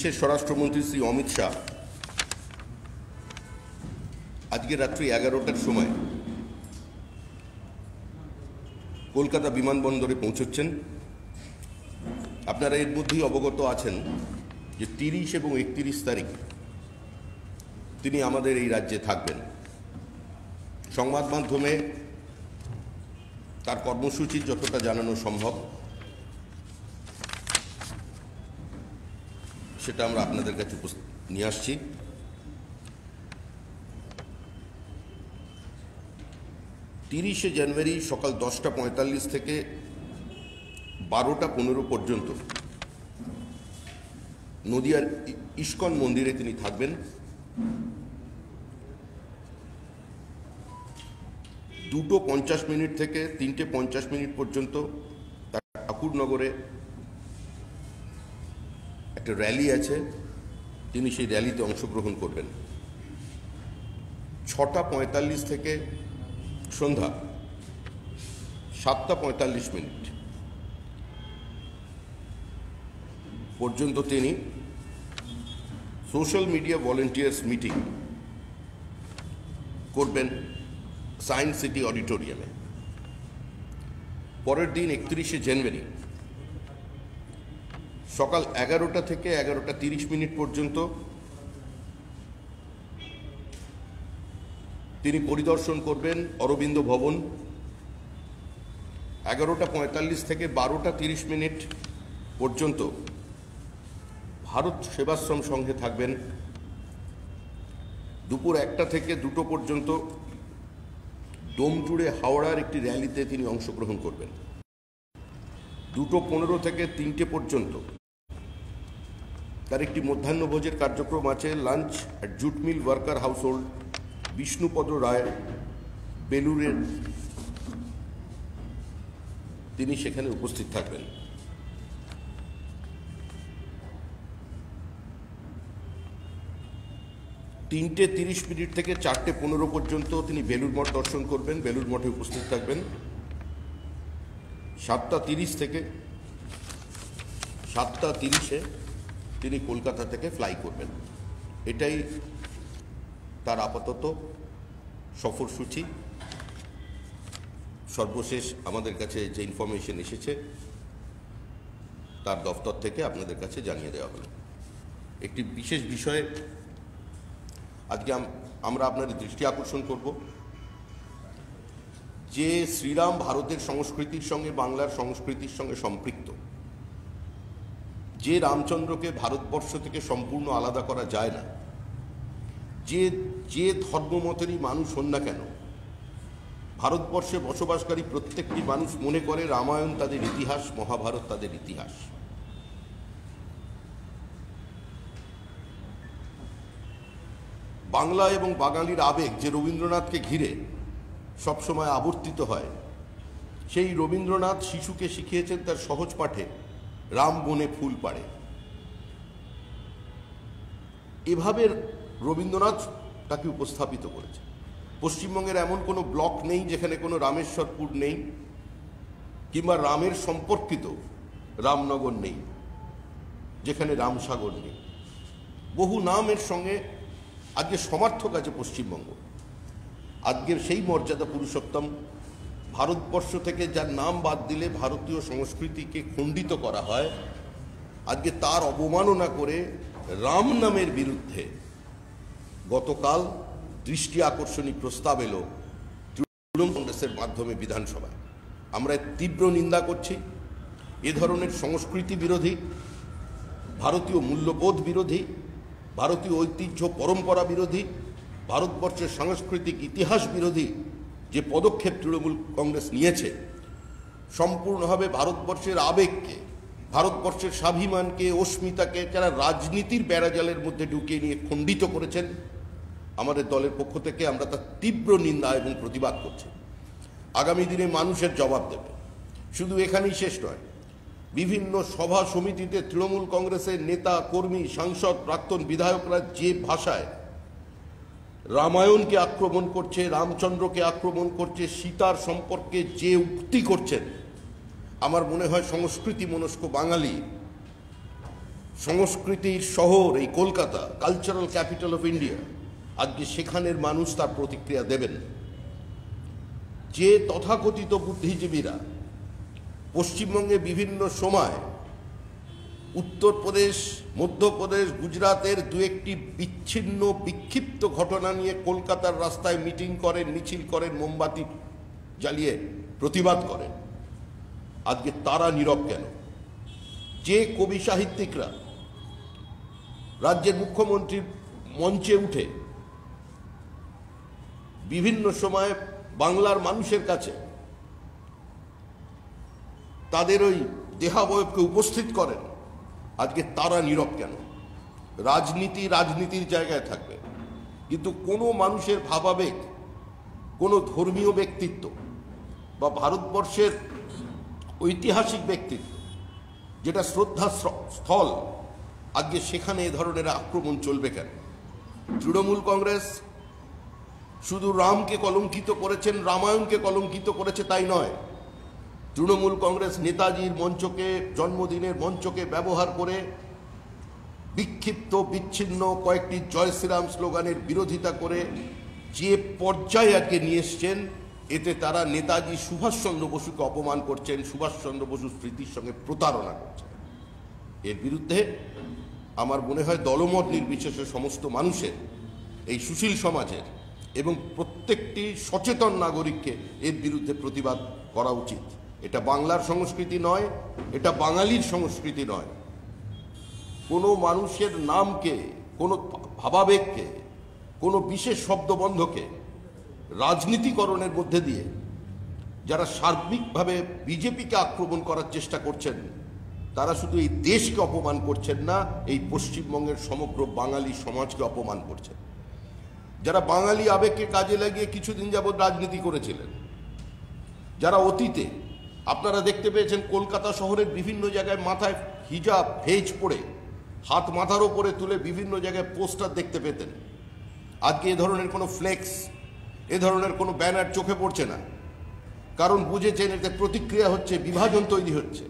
দেশের স্বরাষ্ট্রমন্ত্রী শ্রী অমিত শাহ আজকে রাত্রি 11টার সময় কলকাতা বিমানবন্দরে পৌঁছচ্ছেন। আপনারা এর মধ্যেই অবগত আছেন যে 30 এবং 31 তারিখ তিনি আমাদের এই রাজ্যে থাকবেন। সংবাদ মাধ্যমে তার কর্মসূচি যতটা জানানো সম্ভব সেটা আমরা আপনাদের কাছে নিয়ে আসছি। তিরিশে জানুয়ারি সকাল 10:45 থেকে 12:15 পর্যন্ত নদিয়ার ইস্কন মন্দিরে তিনি থাকবেন। 2:50 থেকে 3:50 পর্যন্ত তার ঠাকুরনগরে একটা র্যালি আছে, তিনি সেই র্যালিতে অংশগ্রহণ করবেন। 6:45 থেকে সন্ধ্যা 7:45 পর্যন্ত তিনি সোশ্যাল মিডিয়া ভলেন্টিয়ার্স মিটিং করবেন সায়েন্স সিটি অডিটোরিয়ামে। পরের দিন 31শে জানুয়ারি সকাল 11টা থেকে 11:30 পর্যন্ত তিনি পরিদর্শন করবেন অরবিন্দ ভবন। 11:45 থেকে 12:30 পর্যন্ত ভারত সেবাশ্রম সংঘে থাকবেন। দুপুর 1টা থেকে 2টো পর্যন্ত ডোমজুড়ে হাওড়ার একটি র্যালিতে তিনি অংশগ্রহণ করবেন। 2:15 থেকে 3টে পর্যন্ত তার একটি মধ্যাহ্নভোজের কার্যক্রম আছে, lunch at jute mill worker household, Bishnupada Ray, বেলুরের। তিনি সেখানে উপস্থিত থাকবেন। 3:30 থেকে 4:15 পর্যন্ত তিনি বেলুর মঠ দর্শন করবেন, বেলুর মঠে উপস্থিত থাকবেন। 7:30 থেকে 7:30 তিনি কলকাতা থেকে ফ্লাই করবেন। এটাই তার আপাতত সফরসূচি। সর্বশেষ আমাদের কাছে যে ইনফরমেশন এসেছে তার দফতর থেকে আপনাদের কাছে জানিয়ে দেওয়া হলো। একটি বিশেষ বিষয়ে আজকে আমরা আপনাদের দৃষ্টি আকর্ষণ করব যে শ্রীরাম ভারতের সংস্কৃতির সঙ্গে, বাংলার সংস্কৃতির সঙ্গে সম্পৃক্ত। যে রামচন্দ্রকে ভারতবর্ষ থেকে সম্পূর্ণ আলাদা করা যায় না, যে ধর্মমতেরই মানুষ হন না কেন, ভারতবর্ষে বসবাসকারী প্রত্যেকটি মানুষ মনে করে রামায়ণ তাদের ইতিহাস, মহাভারত তাদের ইতিহাস। বাংলা এবং বাঙালির আবেগ যে রবীন্দ্রনাথকে ঘিরে সবসময় আবর্তিত হয়, সেই রবীন্দ্রনাথ শিশুকে শিখিয়েছেন তার সহজ পাঠে রাম বনে ফুল পাড়ে। এভাবে রবীন্দ্রনাথ তাকে উপস্থাপিত করেছে। পশ্চিমবঙ্গের এমন কোনো ব্লক নেই যেখানে কোনো রামেশ্বরপুর নেই, কিংবা রামের সম্পর্কিত রামনগর নেই, যেখানে রামসাগর নেই। বহু নামের সঙ্গে আজকে সমার্থক আছে পশ্চিমবঙ্গ। আজকের সেই মর্যাদা পুরুষোত্তম ভারতবর্ষ থেকে যার নাম বাদ দিলে ভারতীয় সংস্কৃতিকে খণ্ডিত করা হয়, আজকে তার অবমাননা করে রাম নামের বিরুদ্ধে গতকাল দৃষ্টি আকর্ষণী প্রস্তাব এলো তৃণমূল কংগ্রেসের মাধ্যমে বিধানসভায়। আমরা তীব্র নিন্দা করছি। এ ধরনের সংস্কৃতি বিরোধী, ভারতীয় মূল্যবোধ বিরোধী, ভারতীয় ঐতিহ্য পরম্পরা বিরোধী, ভারতবর্ষের সাংস্কৃতিক ইতিহাস বিরোধী যে পদক্ষেপ তৃণমূল কংগ্রেস নিয়েছে, সম্পূর্ণভাবে ভারতবর্ষের আবেগকে, ভারতবর্ষের স্বাভিমানকে, অস্মিতাকে যারা রাজনীতির বেড়াজালের মধ্যে ঢুকিয়ে নিয়ে খণ্ডিত করেছেন, আমাদের দলের পক্ষ থেকে আমরা তার তীব্র নিন্দা এবং প্রতিবাদ করছি। আগামী দিনে মানুষের জবাব দেবে। শুধু এখানেই শেষ নয়, বিভিন্ন সভা সমিতিতে তৃণমূল কংগ্রেসের নেতা, কর্মী, সাংসদ, প্রাক্তন বিধায়করা যে ভাষায় রামায়ণকে আক্রমণ করছে, রামচন্দ্রকে আক্রমণ করছে, সীতার সম্পর্কে যে উক্তি করছেন, আমার মনে হয় সংস্কৃতি মনস্ক বাঙালি সংস্কৃতির শহর এই Kolkata, cultural capital of India, আজকে সেখানের মানুষ তার প্রতিক্রিয়া দেবেন। যে তথাকথিত বুদ্ধিজীবীরা পশ্চিমবঙ্গে বিভিন্ন সময় উত্তরপ্রদেশ, মধ্যপ্রদেশ, গুজরাতের দু একটি বিচ্ছিন্ন বিক্ষিপ্ত ঘটনা নিয়ে কলকাতার রাস্তায় মিটিং করেন, মিছিল করেন, মোমবাতি জ্বালিয়ে প্রতিবাদ করেন, আজকে তারা নীরব কেন? যে কবি সাহিত্যিকরা রাজ্যের মুখ্যমন্ত্রীর মঞ্চে উঠে বিভিন্ন সময় বাংলার মানুষের কাছে তাদের ওই দেহাবয়বকে উপস্থিত করেন, আজকে তারা নীরব কেন? রাজনীতি রাজনীতির জায়গায় থাকবে, কিন্তু কোনো মানুষের ভাবাবেগ, কোনো ধর্মীয় ব্যক্তিত্ব বা ভারতবর্ষের ঐতিহাসিক ব্যক্তিত্ব যেটা শ্রদ্ধা স্থল, আজকে সেখানে এ ধরনের আক্রমণ চলবে কেন? তৃণমূল কংগ্রেস শুধু রামকে কলঙ্কিত করেছেন, রামায়ণকে কলঙ্কিত করেছে তাই নয়, তৃণমূল কংগ্রেস নেতাজির মঞ্চকে, জন্মদিনের মঞ্চকে ব্যবহার করে বিক্ষিপ্ত বিচ্ছিন্ন কয়েকটি জয় শ্রীরাম স্লোগানের বিরোধিতা করে যে পর্যায়ে আজকে নিয়ে এসছেন, এতে তারা নেতাজি সুভাষচন্দ্র বসুকে অপমান করছেন, সুভাষচন্দ্র বসুর স্মৃতির সঙ্গে প্রতারণা করছেন। এর বিরুদ্ধে আমার মনে হয় দলমত নির্বিশেষে সমস্ত মানুষের, এই সুশীল সমাজের এবং প্রত্যেকটি সচেতন নাগরিককে এর বিরুদ্ধে প্রতিবাদ করা উচিত। এটা বাংলার সংস্কৃতি নয়, এটা বাঙালির সংস্কৃতি নয়। কোনো মানুষের নামকে, কোনো ভাবাবেগকে, কোনো বিশেষ শব্দবন্ধকে রাজনীতিকরণের মধ্যে দিয়ে যারা সার্বিকভাবে বিজেপিকে আক্রমণ করার চেষ্টা করছেন, তারা শুধু এই দেশকে অপমান করছেন না, এই পশ্চিমবঙ্গের সমগ্র বাঙালি সমাজকে অপমান করছেন। যারা বাঙালি আবেগকে কাজে লাগিয়ে কিছুদিন যাবৎ রাজনীতি করেছিলেন, যারা অতীতে আপনারা দেখতে পেয়েছেন কলকাতা শহরের বিভিন্ন জায়গায় মাথায় হিজাব, ভেজ পরে, হাত মাথার ওপরে তুলে বিভিন্ন জায়গায় পোস্টার দেখতে পেতেন, আজকে এ ধরনের কোনো ফ্লেক্স, এ ধরনের কোনো ব্যানার চোখে পড়ছে না। কারণ বুঝেছেন এতে প্রতিক্রিয়া হচ্ছে, বিভাজন তৈরি হচ্ছে।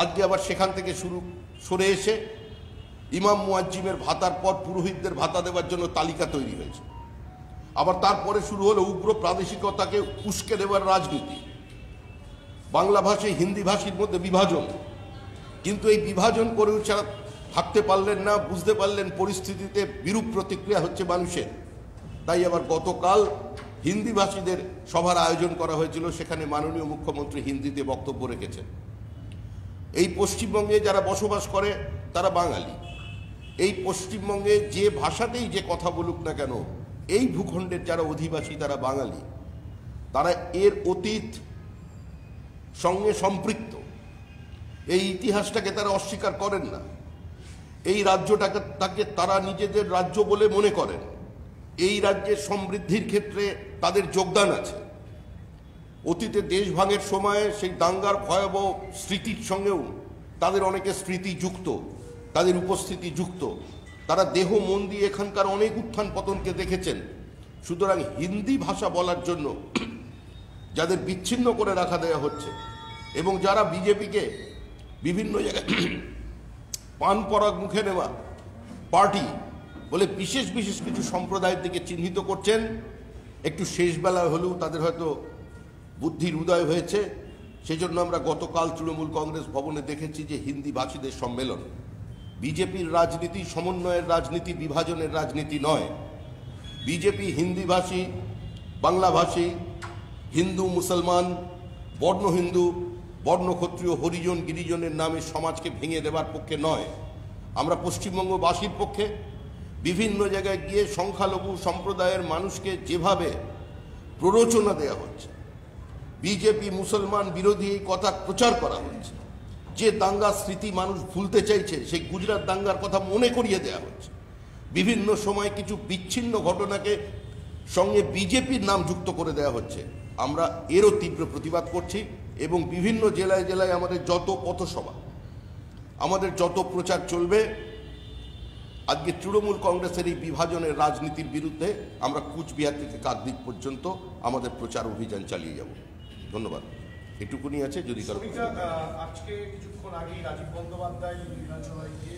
আজকে আবার সেখান থেকে সরে এসে ইমাম মুয়াজ্জিমের ভাতার পর পুরোহিতদের ভাতা দেওয়ার জন্য তালিকা তৈরি হয়েছে। আবার তারপরে শুরু হলো উগ্র প্রাদেশিকতাকে উস্কে দেওয়ার রাজনীতি, বাংলাভাষী হিন্দি ভাষীর মধ্যে বিভাজন। কিন্তু এই বিভাজন করেও ছাড়া থাকতে পারলেন না, বুঝতে পারলেন পরিস্থিতিতে বিরূপ প্রতিক্রিয়া হচ্ছে মানুষের। তাই আবার গতকাল হিন্দিভাষীদের সভার আয়োজন করা হয়েছিল, সেখানে মাননীয় মুখ্যমন্ত্রী হিন্দিতে বক্তব্য রেখেছেন। এই পশ্চিমবঙ্গে যারা বসবাস করে তারা বাঙালি, এই পশ্চিমবঙ্গে যে ভাষাতেই যে কথা বলুক না কেন, এই ভূখণ্ডের যারা অধিবাসী তারা বাঙালি, তারা এর অতীত সঙ্গে সম্পৃক্ত, এই ইতিহাসটাকে তারা অস্বীকার করেন না। এই রাজ্যটাকে তারা নিজেদের রাজ্য বলে মনে করেন। এই রাজ্যের সমৃদ্ধির ক্ষেত্রে তাদের যোগদান আছে। অতীতে দেশ ভাঙের সময় সেই দাঙ্গার ভয়াবহ স্মৃতির সঙ্গেও তাদের অনেকের স্মৃতি যুক্ত, তাদের উপস্থিতি যুক্ত। তারা দেহ মন দিয়ে এখানকার অনেক উত্থান পতনকে দেখেছেন। সুতরাং হিন্দি ভাষা বলার জন্য যাদের বিচ্ছিন্ন করে রাখা দেওয়া হচ্ছে এবং যারা বিজেপিকে বিভিন্ন জায়গায় পান পরাগ মুখে নেওয়া পার্টি বলে বিশেষ বিশেষ কিছু সম্প্রদায়ের দিকে চিহ্নিত করছেন, একটু শেষবেলায় হলেও তাদের হয়তো বুদ্ধির উদয় হয়েছে। সেই জন্য আমরা গতকাল তৃণমূল কংগ্রেস ভবনে দেখেছি যে হিন্দি ভাষীদের সম্মেলন। বিজেপির রাজনীতি সমন্বয়ের রাজনীতি, বিভাজনের রাজনীতি নয়। বিজেপি হিন্দিভাষী, বাংলাভাষী, হিন্দু মুসলমান, বর্ণ হিন্দু, বর্ণ ক্ষত্রিয়, হরিজন গিরিজনের নামে সমাজকে ভেঙে দেওয়ার পক্ষে নয়। আমরা পশ্চিমবঙ্গবাসীর পক্ষে। বিভিন্ন জায়গায় গিয়ে সংখ্যালঘু সম্প্রদায়ের মানুষকে যেভাবে প্ররোচনা দেওয়া হচ্ছে, বিজেপি মুসলমান বিরোধী এই কথা প্রচার করা হচ্ছে, যে দাঙ্গার স্মৃতি মানুষ ভুলতে চাইছে সেই গুজরাট দাঙ্গার কথা মনে করিয়ে দেওয়া হচ্ছে, বিভিন্ন সময় কিছু বিচ্ছিন্ন ঘটনাকে সঙ্গে বিজেপির নাম যুক্ত করে দেওয়া হচ্ছে। আমরা এরও তীব্র প্রতিবাদ করছি এবং বিভিন্ন জেলায় জেলায় আমাদের যত পথসভা, আমাদের যত প্রচার চলবে, আজকে তৃণমূল কংগ্রেসের এই বিভাজনের রাজনীতির বিরুদ্ধে আমরা কুচবিহার থেকে কাকদ্বীপ পর্যন্ত আমাদের প্রচার অভিযান চালিয়ে যাব। ধন্যবাদ। এটুকুনি আছে। যদি আজকে কিছুক্ষণ আগে রাজীব বন্দ্যোপাধ্যায় বিধানসভায় গিয়ে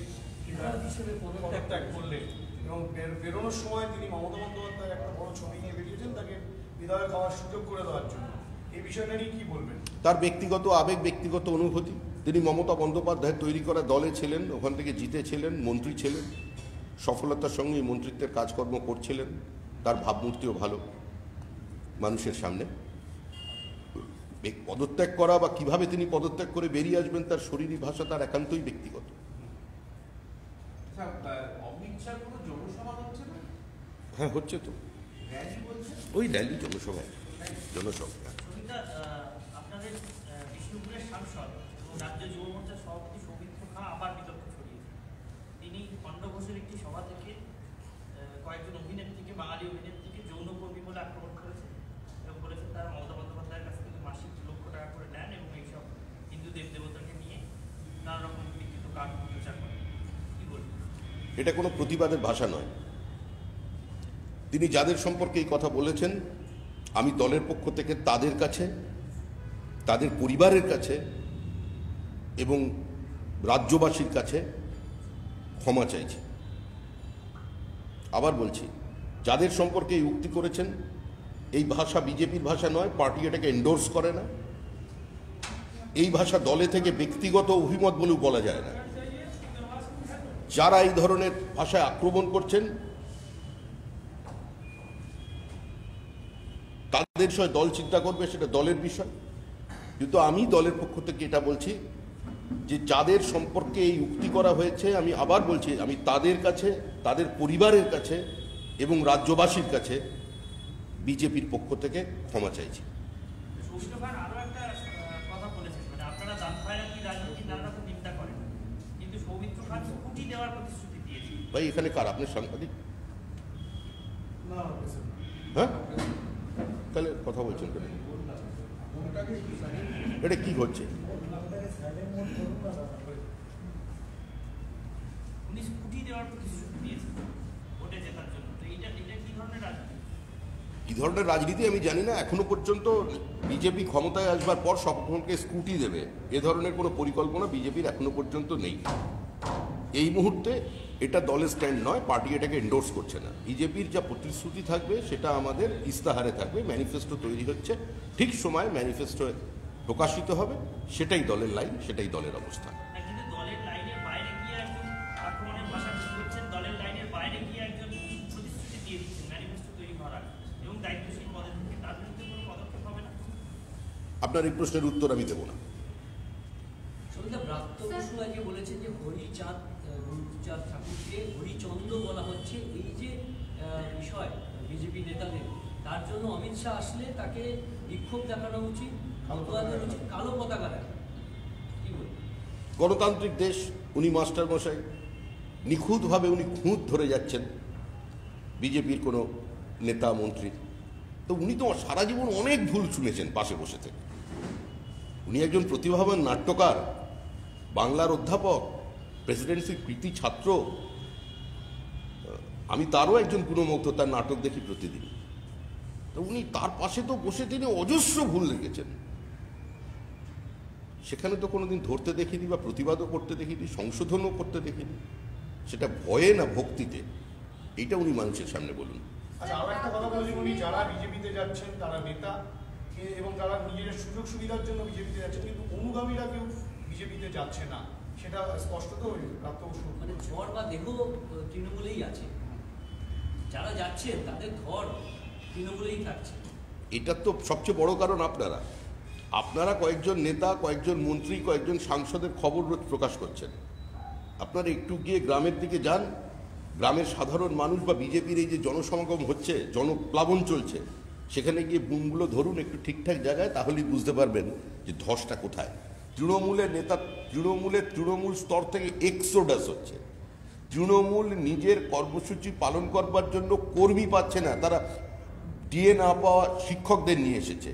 হিসেবে পদত্যাগ করলেন এবং বেরোনোর সময় তিনি মমতা বন্দ্যোপাধ্যায় একটা বড় ছবি নিয়ে বেরিয়েছেন তাকে বিধায়ক হওয়ার সুযোগ করে দেওয়ার জন্য। এই বিষয়টা নিয়ে কি বলবেন? তার ব্যক্তিগত আবেগ, ব্যক্তিগত অনুভূতি। তিনি মমতা বন্দ্যোপাধ্যায় তৈরি করা দলে ছিলেন, ওখান থেকে জিতেছিলেন, মন্ত্রী ছিলেন, সফলতার সঙ্গে মন্ত্রিত্বের কাজকর্ম করছিলেন। তার ভাবমূর্তিও ভালো মানুষের সামনে। পদত্যাগ করা বা কিভাবে তিনি পদত্যাগ করে বেরিয়ে আসবেন, তার শরীরী ভাষা তার একান্তই ব্যক্তিগত। হ্যাঁ, হচ্ছে তো, ওই র্যালি, জনসভা। আপনাদের বিষ্ণুপুরের সাংসদ এবং রাজ্য যুব মোর্চার সভাপতি সৌমিত্র খাঁ আবার বিতর্ক ছড়িয়েছেন। তিনি খণ্ডঘোষের একটি সভা থেকে কয়েকজন অভিনেত্রীকে, বাঙালি অভিনেত্রীকে যৌনকর্মী বলে আক্রমণ করেছেন এবং বলেছেন তারা মমতা বন্দ্যোপাধ্যায়ের কাছ থেকে মাসিক 2 লক্ষ টাকা করে নেন এবং এইসব হিন্দু দেবদেবতাকে নিয়ে নানা রকম বিকৃত কাজ প্রচার করেন। কি বলবেন? এটা কোনো প্রতিবাদের ভাষা নয়। তিনি যাদের সম্পর্কে এই কথা বলেছেন, আমি দলের পক্ষ থেকে তাদের কাছে, তাদের পরিবারের কাছে এবং রাজ্যবাসীর কাছে ক্ষমা চাইছি। আবার বলছি, যাদের সম্পর্কে এই উক্তি করেছেন, এই ভাষা বিজেপির ভাষা নয়, পার্টি এটাকে এন্ডোর্স করে না। এই ভাষা দলে থেকে ব্যক্তিগত অভিমত বলেও বলা যায় না। যারা এই ধরনের ভাষায় আক্রমণ করছেন তাদের বিষয়ে দল চিন্তা করবে, সেটা দলের বিষয়। কিন্তু আমি দলের পক্ষ থেকে এটা বলছি যে যাদের সম্পর্কে এই উক্তি করা হয়েছে, আমি আবার বলছি, আমি তাদের কাছে, তাদের পরিবারের কাছে এবং রাজ্যবাসীর কাছে বিজেপির পক্ষ থেকে ক্ষমা চাইছি। ভাই, এখানে কার? আপনি সাংবাদিক? হ্যাঁ, তাহলে কথা বলছেন কেন? এটা কি হচ্ছে? কি ধরনের রাজনীতি আমি জানি না। এখনো পর্যন্ত বিজেপি ক্ষমতায় আসবার পর সকলকে স্কুটি দেবে, এ ধরনের কোনো পরিকল্পনা বিজেপির এখনো পর্যন্ত নেই। এই মুহূর্তে এটা দলের স্ট্যান্ড নয়, পার্টি এটাকে এন্ডোর্স করছে না। বিজেপির যা প্রতিশ্রুতি থাকবে সেটা আমাদের ইস্তাহারে থাকবে। ম্যানিফেস্টো তৈরি হচ্ছে, ঠিক সময় ম্যানিফেস্টো প্রকাশিত হবে। সেটাই দলের লাইন, সেটাই দলের অবস্থান। আপনার এই প্রশ্নের উত্তর আমি দেব না। বলেছেন যে হরিচাঁদ ঠাকুরকে হরিচন্দ্র বলা হচ্ছে, এই যে বিষয় বিজেপি নেতাদের, তার জন্য অমিত শাহ আসলে তাকে বিক্ষোভ দেখানো উচিত, কালো পতাকা দেখা। কি বলবেন? গণতান্ত্রিক দেশ, উনি মাস্টার মশাই, নিখুঁতভাবে উনি খুঁত ধরে যাচ্ছেন বিজেপির কোনো নেতা মন্ত্রী। তো উনি তো সারা জীবন অনেক ভুল শুনেছেন পাশে বসে থেকে। উনি একজন প্রতিভাবান নাট্যকার, বাংলার অধ্যাপক, প্রেসিডেন্সির কৃতি ছাত্র। আমি তারও একজন গুণমুগ্ধ, তার নাটক দেখি প্রতিদিন। তো উনি তার পাশে তো বসে তিনি অজস্র ভুল রেখেছেন। সেখানে তো কোনোদিন ধরতে দেখিনি বা প্রতিবাদও করতে দেখিনি, সংশোধনও করতে দেখিনি। সেটা ভয়ে না ভক্তিতে, এইটা উনি মানুষের সামনে বলুন। আচ্ছা, আরো একটা কথা বলছি, উনি যারা বিজেপিতে যাচ্ছেন তারা নেতা এবং যারা নিজের সুযোগ সুবিধার জন্য বিজেপিতে যাচ্ছেন, কিন্তু অনুগামীরা কেউ বিজেপিতে যাচ্ছে না, সেটা স্পষ্ট তো মানে ধর বা দেহ তৃণমূলেই আছে। যারা যাচ্ছেন তাদের ধর তৃণমূলেই থাকছে। এটা তো সবচেয়ে বড় কারণ আপনারা কয়েকজন নেতা, কয়েকজন মন্ত্রী, কয়েকজন সাংসদের খবর রোজ প্রকাশ করছেন। আপনারা একটু গিয়ে গ্রামের দিকে যান, গ্রামের সাধারণ মানুষ বা বিজেপির এই যে জনসমাগম হচ্ছে, জনপ্লাবন চলছে, সেখানে গিয়ে বুমগুলো ধরুন একটু ঠিকঠাক জায়গায়, তাহলেই বুঝতে পারবেন যে ধসটা কোথায়। তৃণমূলের নেতা, তৃণমূল স্তর থেকে এক্সোডাস হচ্ছে। তৃণমূল নিজের কর্মসূচি পালন করবার জন্য কর্মী পাচ্ছে না, তারা ডিএ না পাওয়া শিক্ষকদের নিয়ে এসেছে,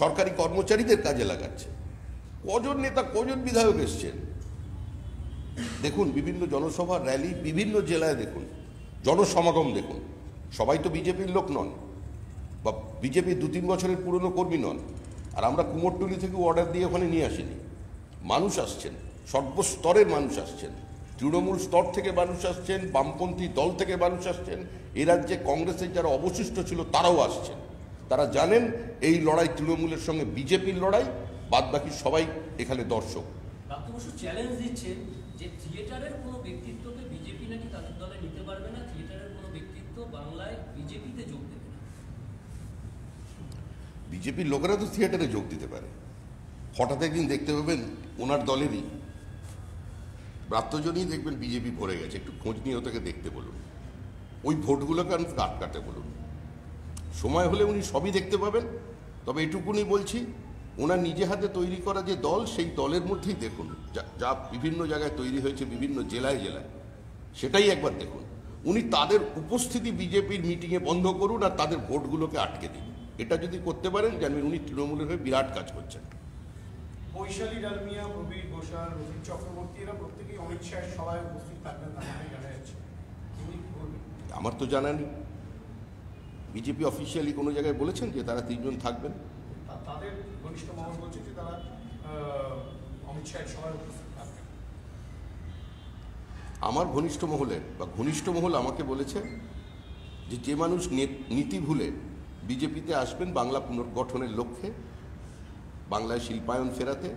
সরকারি কর্মচারীদের কাজে লাগাচ্ছে। কজন নেতা, কজন বিধায়ক এসছেন দেখুন, বিভিন্ন জনসভা, র্যালি, বিভিন্ন জেলায় দেখুন, জনসমাগম দেখুন। সবাই তো বিজেপির লোক নন বা বিজেপির 2-3 বছরের পুরনো কর্মী নন। আর আমরা কুমোরটুলি থেকে অর্ডার দিয়ে ওখানে নিয়ে আসিনি। মানুষ আসছেন, সর্বস্তরের মানুষ আসছেন, তৃণমূল স্তর থেকে মানুষ আসছেন, বামপন্থী দল থেকে মানুষ আসছেন, এ রাজ্যে কংগ্রেসের যারা অবশিষ্ট ছিল তারাও আসছেন। তারা জানেন এই লড়াই তৃণমূলের সঙ্গে বিজেপির লড়াই, বাদ বাকি সবাই এখানে দর্শক। প্রাপ্ত বসু চ্যালেঞ্জ দিচ্ছেন যে থিয়েটারের কোনো ব্যক্তিত্বকে বিজেপি নাকি তাদের দলে নিতে পারবে না, থিয়েটারের কোনো ব্যক্তিত্ব বাংলায় বিজেপিতে যোগ দেবে না। বিজেপির লোকেরা তো থিয়েটারে যোগ দিতে পারে। হঠাৎ একদিন দেখতে পাবেন ওনার দলেরই ব্রাত্যজনই দেখবেন বিজেপি ভরে গেছে। একটু খোঁজ নিয়ে ওটাকে দেখতে বলুন, ওই ভোটগুলোকে আমি কাটতে বলুন। সময় হলে উনি সবই দেখতে পাবেন। তবে এটুকুনি বলছি, ওনার নিজে হাতে তৈরি করা যে দল, সেই দলের মধ্যেই দেখুন যা বিভিন্ন জায়গায় তৈরি হয়েছে, বিভিন্ন জেলায় জেলায়, সেটাই একবার দেখুন। উনি তাদের উপস্থিতি বিজেপির মিটিংয়ে বন্ধ করুন আর তাদের ভোটগুলোকে আটকে দিন। এটা যদি করতে পারেন জানবেন উনি তৃণমূলের হয়ে বিরাট কাজ করছেন। বৈশালী ডালমিয়া, প্রবীর ঘোষাল, রবীন চক্রবর্তী এরা প্রত্যেকেই অমিত শাহের সভায় উপস্থিত থাকবেন, তাদের জানা যাচ্ছে। তিনি কি বলবেন? আমার তো জানা নেই। বিজেপি অফিসিয়ালি কোনো জায়গায় বলেছেন যে তারা 3 জন থাকবেন? তাদের ঘনিষ্ঠ মহল বলছে যে তারা অমিত শাহের সভায় উপস্থিত থাকবেন। আমার ঘনিষ্ঠ মহলের বা ঘনিষ্ঠ মহল আমাকে বলেছে যে মানুষ নীতি ভুলে বিজেপিতে আসবেন বাংলা পুনর্গঠনের লক্ষ্যে, বাংলায় শিল্পায়ন ফেরাতে,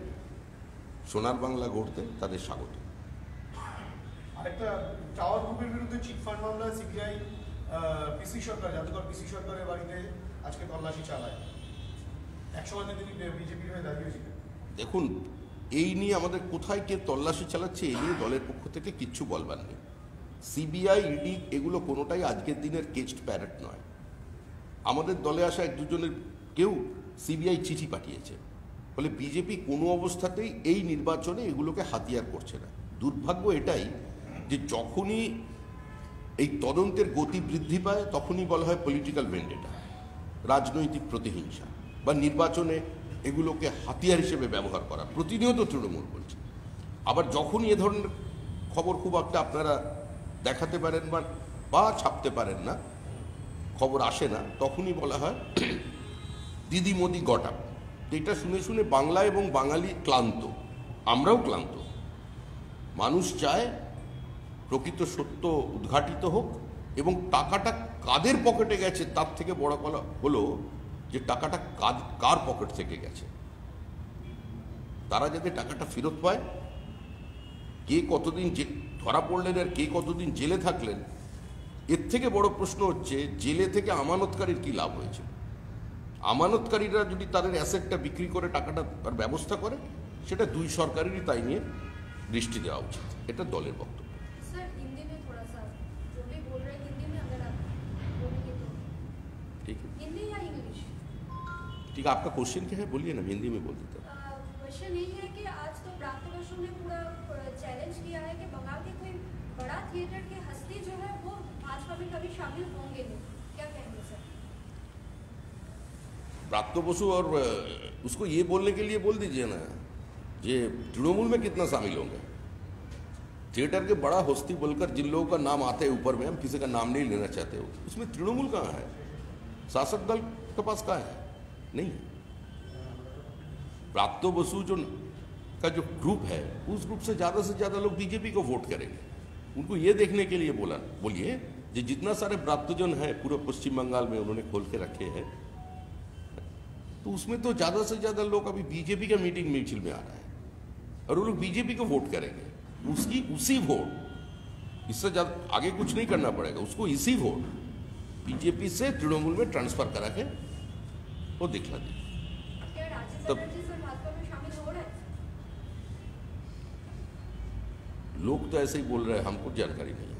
সোনার বাংলা গড়তে, তাদের স্বাগত। আরেকটা, টাওয়ার গ্রুপের বিরুদ্ধে চিটফান্ড মামলায় সিবিআই পিসি সরকার, জাদুঘর পিসি সরকারের বাড়িতে আজকে তল্লাশি চালায়। একসময় তিনি বিজেপির হয়ে দাঁড়িয়েছিলেন। দেখুন, এই নিয়ে আমাদের কোথায় কে তল্লাশি চালাচ্ছে এই নিয়ে দলের পক্ষ থেকে কিচ্ছু বলবার নেই। সিবিআই, ইডি এগুলো কোনোটাই আজকের দিনের কেস্ট প্যারেড নয়। আমাদের দলে আসা 1-2 কেউ সিবিআই চিঠি পাঠিয়েছে। ফলে বিজেপি কোনো অবস্থাতেই এই নির্বাচনে এগুলোকে হাতিয়ার করছে না। দুর্ভাগ্য এটাই যে যখনই এই তদন্তের গতি বৃদ্ধি পায় তখনই বলা হয় পলিটিক্যাল ভেন্ডেটা, রাজনৈতিক প্রতিহিংসা, বা নির্বাচনে এগুলোকে হাতিয়ার হিসেবে ব্যবহার করা। প্রতিনিয়ত তৃণমূল বলছে। আবার যখনই এ ধরনের খবর খুব একটা আপনারা দেখাতে পারেন বা ছাপতে পারেন না, খবর আসে না, তখনই বলা হয় দিদি মোদি গট আপ। এটা শুনে শুনে বাংলা এবং বাঙালি ক্লান্ত, আমরাও ক্লান্ত। মানুষ চায় প্রকৃত সত্য উদ্ঘাটিত হোক, এবং টাকাটা কাদের পকেটে গেছে তার থেকে বড় কথা হলো যে টাকাটা কার পকেট থেকে গেছে। তারা যাতে টাকাটা ফেরত পায়, কে কতদিন ধরা পড়লেন আর কে কতদিন জেলে থাকলেন, এর থেকে বড় প্রশ্ন হচ্ছে জেলে থেকে আমানতকারীর কি লাভ হয়েছে। আমানতকারীরা যদি তাদের অ্যাসেটটা বিক্রি করে টাকাটা তার ব্যবস্থা করে, সেটা 2 সরকারেরই তাই নিয়ে দৃষ্টি দেওয়া উচিত। এটা দলের বক্তব্য। ठीक है, हिंदी या इंग्लिश? ठीक है। आपका क्वेश्चन क्या है, बोलिए ना, हिंदी में बोल देता हूँ। क्वेश्चन यही है कि आज तो प्राप्त बसु ने पूरा चैलेंज किया है कि बंगाल के कोई बड़ा थिएटर की हस्ती जो है वो भाजपा में कभी शामिल होंगे नहीं, क्या कहेंगे सर? प्राप्त बसु और उसको ये बोलने के लिए बोल दीजिए ना, ये तृणमूल में कितना शामिल होंगे। थिएटर के बड़ा हस्ती बोलकर जिन लोगों का नाम आता है ऊपर में, हम किसी का नाम नहीं लेना चाहते हो, उसमें तृणमूल कहाँ है, शासक दल के पास कहाँ है, नहीं। प्राप्त बसु का जो ग्रुप है, उस ग्रुप से ज़्यादा लोग बीजेपी को वोट करेंगे। उनको ये देखने के लिए बोलिए कि जितना सारे प्राप्तजन है पूरे पश्चिम बंगाल में उन्होंने खोल के रखे हैं, तो उसमें तो ज़्यादा से ज़्यादा लोग अभी बीजेपी का मीटिंग मिছিল में आ रहा है और वो लोग बीजेपी को वोट करेंगे। उसी वोट, इससे ज़्यादा आगे कुछ नहीं करना पड़ेगा, उसको इसी वोट बीजेपी से तृणमूल में ट्रांसफर करा के वो दिखला दे। तब लोग तो ऐसे ही बोल रहे हैं, हमको जानकारी नहीं है।